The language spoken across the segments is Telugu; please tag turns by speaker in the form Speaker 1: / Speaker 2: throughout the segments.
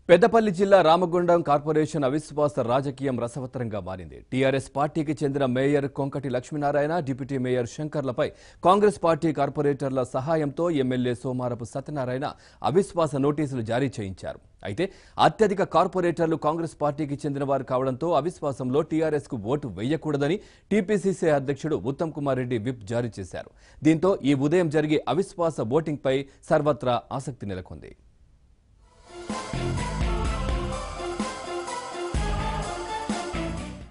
Speaker 1: పెద్దపల్లి జిల్లా రామగుండం కార్పొరేషన్ అవిశ్వాస రాజకీయం రసవత్తరంగా మారింది. టీఆర్ఎస్ పార్టీకి చెందిన mayor Konkati Lakshminarayana, deputy mayor శంకర్లపై కాంగ్రెస్ పార్టీ కార్పొరేటర్ల సహాయంతో ఎమ్మెల్యే సోమారపు సత్యనారాయణ అవిశ్వాస నోటీసులు జారీ చేయించారు. అయితే అత్యధిక కార్పొరేటర్లు కాంగ్రెస్ పార్టీకి చెందిన వారు కావడంతో అవిశ్వాసంలో టీఆర్ఎస్ కు ఓటు వేయకూడదని టీపీసీసీ అధ్యక్షుడు ఉత్తమ్ కుమార్ రెడ్డి విప్ జారీ చేశారు. దీంతో ఈ ఉదయం జరిగే అవిశ్వాస ఓటింగ్పై సర్వత్రా ఆసక్తి నెలకొంది.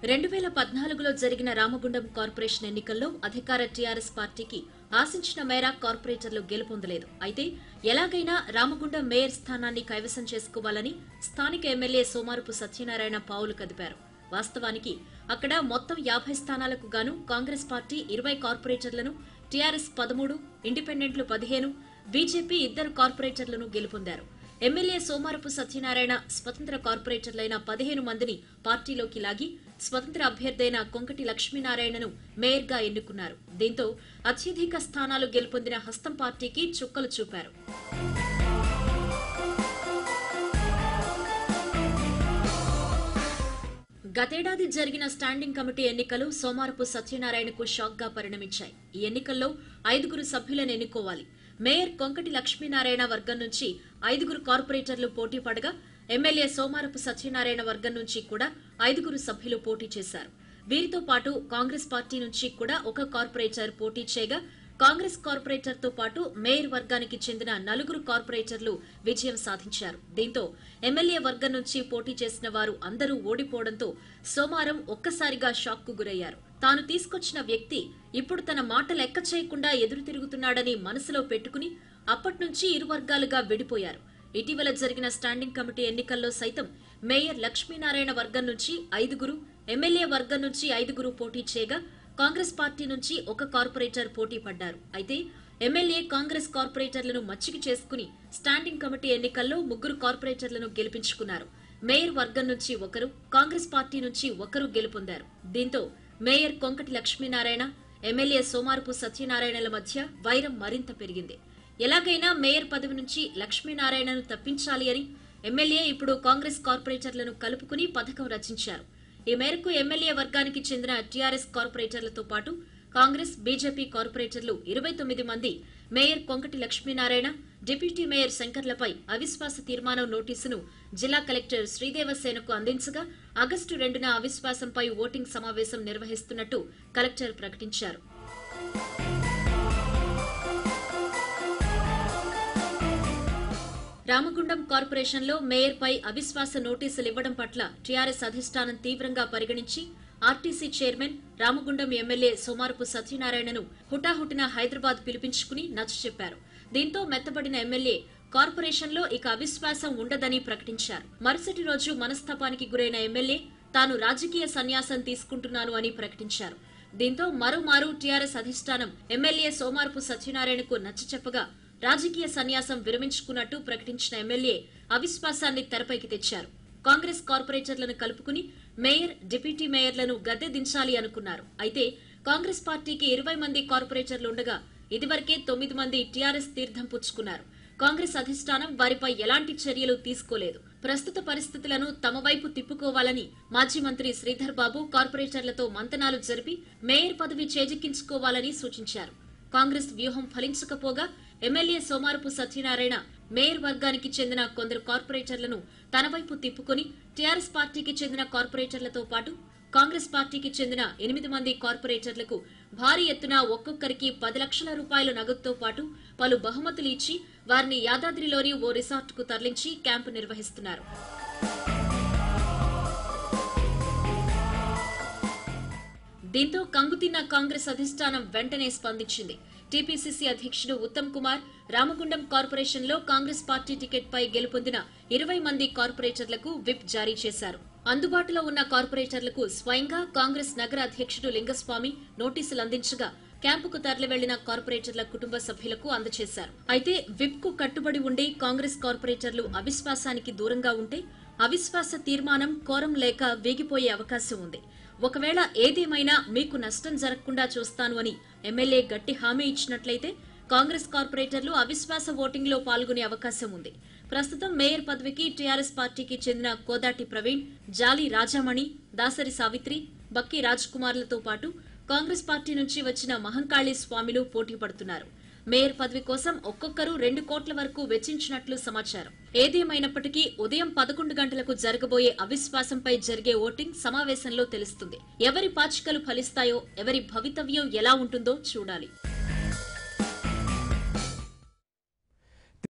Speaker 2: 2014లో జరిగిన రామగుండం కార్పొరేషన్ ఎన్నికల్లో అధికార టీఆర్ఎస్ పార్టీకి ఆశించిన మేర కార్పొరేటర్లు గెలుపొందలేదు. అయితే ఎలాగైనా రామగుండం మేయర్ స్థానాన్ని కైవసం చేసుకోవాలని స్థానిక ఎమ్మెల్యే సోమారపు సత్యనారాయణ పావులు కదిపారు. వాస్తవానికి అక్కడ మొత్తం 50 స్థానాలకు గాను కాంగ్రెస్ పార్టీ 20 కార్పొరేటర్లను, టీఆర్ఎస్ 13, ఇండిపెండెంట్లు 15, బీజేపీ 2 కార్పొరేటర్లను గెలుపొందారు. ఎమ్మెల్యే సోమారపు సత్యనారాయణ స్వతంత్ర కార్పొరేటర్లైన 15 మందిని పార్టీలోకి లాగి స్వతంత్ర అభ్యర్థైన కొంకటి లక్ష్మీనారాయణను మేయర్గా ఎన్నుకున్నారు. దీంతో అత్యధిక స్థానాలు గెలుపొందిన హస్తం పార్టీకి చుక్కలు చూపారు. గతేడాది జరిగిన స్టాండింగ్ కమిటీ ఎన్నికలు సోమారపు సత్యనారాయణకు షాక్ గా పరిణమించాయి. ఈ ఎన్నికల్లో 5 సభ్యులను ఎన్నుకోవాలి. మేయర్ కొంకటి లక్ష్మీనారాయణ వర్గం నుంచి 5 కార్పొరేటర్లు పోటీ పడగా ఎమ్మెల్యే సోమారపు సత్యనారాయణ వర్గం నుంచి కూడా 5 సభ్యులు పోటీ చేశారు. వీరితో పాటు కాంగ్రెస్ పార్టీ నుంచి కూడా 1 కార్పొరేటర్ పోటీ చేయగా కాంగ్రెస్ కార్పొరేటర్ తో పాటు మేయర్ వర్గానికి చెందిన 4 కార్పొరేటర్లు విజయం సాధించారు. దీంతో ఎమ్మెల్యే వర్గం నుంచి పోటీ చేసిన వారు అందరూ ఓడిపోవడంతో సోమారం ఒక్కసారిగా షాక్ కు గురయ్యారు. తాను తీసుకొచ్చిన వ్యక్తి ఇప్పుడు తన మాట లెక్క చేయకుండా ఎదురు తిరుగుతున్నాడని మనసులో పెట్టుకుని అప్పట్నుంచి ఇరు వర్గాలుగా విడిపోయారు. ఇటీవల జరిగిన స్టాండింగ్ కమిటీ ఎన్నికల్లో సైతం మేయర్ లక్ష్మీనారాయణ వర్గం నుంచి 5, ఎమ్మెల్యే వర్గం నుంచి 5 పోటీ చేయగా కాంగ్రెస్ పార్టీ నుంచి 1 కార్పొరేటర్ పోటీ పడ్డారు. అయితే ఎమ్మెల్యే కాంగ్రెస్ కార్పొరేటర్లను మచ్చిక చేసుకుని స్టాండింగ్ కమిటీ ఎన్నికల్లో 3 కార్పొరేటర్లను గెలిపించుకున్నారు. మేయర్ వర్గం నుంచి 1, కాంగ్రెస్ పార్టీ నుంచి 1 గెలుపొందారు. దీంతో మేయర్ కొంకటి లక్ష్మీనారాయణ, ఎమ్మెల్యే సోమారపు సత్యనారాయణల మధ్య వైరం మరింత పెరిగింది. ఎలాగైనా మేయర్ పదవి నుంచి లక్ష్మీనారాయణను తప్పించాలి అని ఎమ్మెల్యే ఇప్పుడు కాంగ్రెస్ కార్పొరేటర్లను కలుపుకుని పథకం రచించారు. ఈ మేరకు ఎమ్మెల్యే వర్గానికి చెందిన టీఆర్ఎస్ కార్పొరేటర్లతో పాటు కాంగ్రెస్, బీజేపీ కార్పొరేటర్లు 29 మంది mayor Konkati Lakshminarayana, deputy mayor శంకర్లపై అవిశ్వాస తీర్మానం నోటీసును జిల్లా కలెక్టర్ శ్రీదేవసేనకు అందించగా ఆగస్టు 2న అవిశ్వాసంపై ఓటింగ్ సమావేశం నిర్వహిస్తున్నట్టు కలెక్టర్ ప్రకటించారు. రామగుండం కార్పొరేషన్లో మేయర్పై అవిశ్వాస నోటీసులు ఇవ్వడం పట్ల టీఆర్ఎస్ అధిష్టానం తీవ్రంగా పరిగణించి RTC chairman, Ramagundam MLA Somarapu సత్యనారాయణను హుటాహుటిన హైదరాబాద్ పిలిపించుకుని నచ్చచెప్పారు. దీంతో మెత్తబడిన ఎమ్మెల్యే కార్పొరేషన్లో ఇక అవిశ్వాసం ఉండదని ప్రకటించారు. మరుసటి రోజు మనస్తాపానికి గురైన ఎమ్మెల్యే తాను రాజకీయ సన్యాసం తీసుకుంటున్నాను అని ప్రకటించారు. దీంతో మరోమారు టీఆర్ఎస్ అధిష్టానం ఎమ్మెల్యే సోమారపు సత్యనారాయణకు నచ్చచెప్పగా రాజకీయ సన్యాసం విరమించుకున్నట్టు ప్రకటించిన ఎమ్మెల్యే అవిశ్వాసాన్ని తెరపైకి తెచ్చారు. కాంగ్రెస్ కార్పొరేటర్లను కలుపుకుని మేయర్, డిప్యూటీ మేయర్లను గద్దె దించాలి అనుకున్నారు. అయితే కాంగ్రెస్ పార్టీకి 20 మంది కార్పొరేటర్లు ఉండగా ఇదివరకే 9 మంది టీఆర్ఎస్ తీర్థం పుచ్చుకున్నారు. కాంగ్రెస్ అధిష్టానం వారిపై ఎలాంటి చర్యలు తీసుకోలేదు. ప్రస్తుత పరిస్థితులను తమ వైపు తిప్పుకోవాలని మాజీ మంత్రి శ్రీధర్ బాబు కార్పొరేటర్లతో మంతనాలు జరిపి మేయర్ పదవి చేజిక్కించుకోవాలని సూచించారు. కాంగ్రెస్ వ్యూహం ఫలించకపోగా ఎమ్మెల్యే సోమారపు సత్యనారాయణ మేయర్ వర్గానికి చెందిన కొందరు కార్పొరేటర్లను తన వైపు తిప్పుకుని టీఆర్ఎస్ పార్టీకి చెందిన కార్పొరేటర్లతో పాటు కాంగ్రెస్ పార్టీకి చెందిన 8 మంది కార్పొరేటర్లకు భారీ ఎత్తున ఒక్కొక్కరికి 10 లక్షల రూపాయల నగదుతో పాటు పలు బహుమతులు ఇచ్చి వారిని యాదాద్రిలోని ఓ రిసార్టుకు తరలించి క్యాంపు నిర్వహిస్తున్నారు. దీంతో కంగుతిన్న కాంగ్రెస్ అధిష్టానం వెంటనే స్పందించింది. టీపీసీసీ అధ్యక్షుడు ఉత్తమ్ కుమార్ రామగుండం కార్పొరేషన్లో కాంగ్రెస్ పార్టీ టికెట్ పై గెలుపొందిన 20 మంది కార్పొరేటర్లకు విప్ జారీ చేశారు. అందుబాటులో ఉన్న కార్పొరేటర్లకు స్వయంగా కాంగ్రెస్ నగర అధ్యక్షుడు లింగస్వామి నోటీసులు అందించగా క్యాంపుకు తరలి వెళ్లిన కార్పొరేటర్ల కుటుంబ సభ్యులకు అందజేశారు. అయితే విప్ కు కట్టుబడి ఉండి కాంగ్రెస్ కార్పొరేటర్లు అవిశ్వాసానికి దూరంగా ఉంటే అవిశ్వాస తీర్మానం కోరం లేక వేగిపోయే అవకాశం ఉంది. ఒకవేళ ఏదేమైనా మీకు నష్టం జరగకుండా చూస్తాను అని ఎమ్మెల్యే గట్టి హామీ ఇచ్చినట్లయితే కాంగ్రెస్ కార్పొరేటర్లు అవిశ్వాస ఓటింగ్ లో పాల్గొనే అవకాశం ఉంది. ప్రస్తుతం మేయర్ పదవికి టీఆర్ఎస్ పార్టీకి చెందిన కోదాటి ప్రవీణ్, జాలి రాజామణి, దాసరి సావిత్రి, బక్కి రాజ్ కుమార్లతో పాటు కాంగ్రెస్ పార్టీ నుంచి వచ్చిన మహంకాళి స్వామిలు పోటీ పడుతున్నారు. మేయర్ పదవి కోసం ఒక్కొక్కరు 2 కోట్ల వరకు వెచ్చించినట్లు సమాచారం. ఏదేమైనప్పటికీ ఉదయం 11 గంటలకు జరగబోయే అవిశ్వాసంపై జరిగే ఓటింగ్ సమావేశంలో తెలుస్తుంది. ఎవరి పాచికలు ఫలిస్తాయో, ఎవరి భవితవ్యం ఎలా ఉంటుందో చూడాలి.